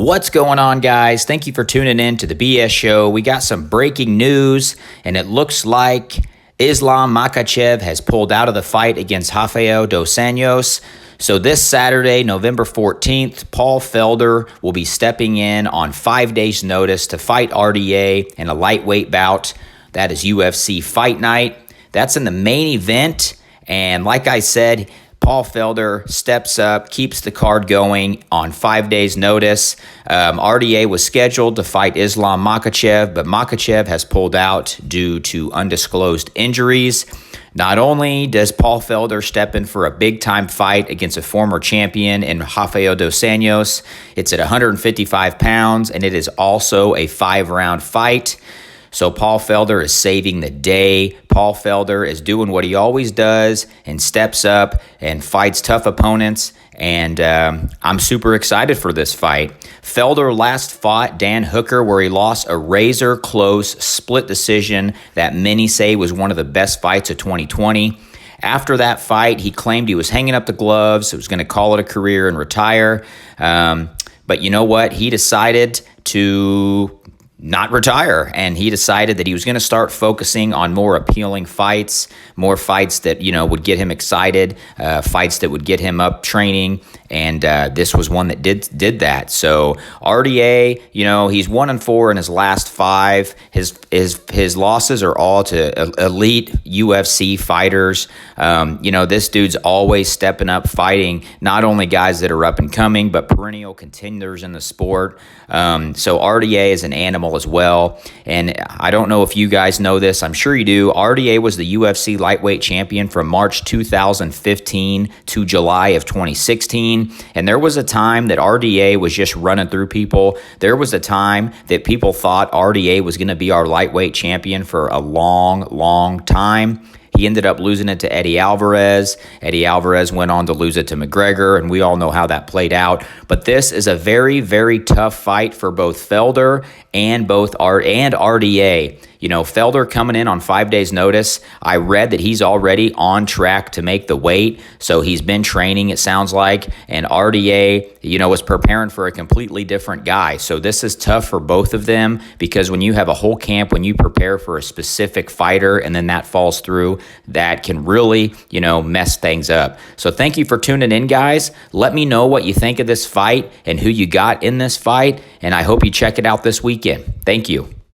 What's going on, guys? Thank you for tuning in to the BS Show. We got some breaking news, and it looks like Islam Makhachev has pulled out of the fight against Rafael dos Anjos. So this Saturday, November 14th, Paul Felder will be stepping in on 5 days' notice to fight RDA in a lightweight bout. That is UFC Fight Night. That's in the main event, and like I said, Paul Felder steps up, keeps the card going on 5 days' notice. RDA was scheduled to fight Islam Makhachev, but Makhachev has pulled out due to undisclosed injuries. Not only does Paul Felder step in for a big-time fight against a former champion in Rafael dos Anjos, it's at 155 pounds, and it is also a 5-round fight. So Paul Felder is saving the day. Paul Felder is doing what he always does and steps up and fights tough opponents. And I'm super excited for this fight. Felder last fought Dan Hooker, where he lost a razor-close split decision that many say was one of the best fights of 2020. After that fight, he claimed he was hanging up the gloves, was going to call it a career and retire. But you know what? He decided to not retire, and he decided that he was going to start focusing on more appealing fights, more fights that, you know, would get him excited, fights that would get him up training, and this was one that did that. So RDA, you know, he's 1-4 in his last 5. His losses are all to elite UFC fighters. You know, this dude's always stepping up, fighting not only guys that are up and coming, but perennial contenders in the sport. So RDA is an animal as well. And I don't know if you guys know this. I'm sure you do. RDA was the UFC lightweight champion from March 2015 to July of 2016. And there was a time that RDA was just running through people. There was a time that people thought RDA was going to be our lightweight champion for a long, long time. He ended up losing it to Eddie Alvarez. Eddie Alvarez went on to lose it to McGregor, and we all know how that played out. But this is a very, very tough fight for both Felder and RDA. You know, Felder coming in on 5 days' notice. I read that he's already on track to make the weight, so he's been training, it sounds like. And RDA, you know, is preparing for a completely different guy. So this is tough for both of them, because when you have a whole camp, when you prepare for a specific fighter and then that falls through, that can really, you know, mess things up. So thank you for tuning in, guys. Let me know what you think of this fight and who you got in this fight, and I hope you check it out this weekend. Thank you.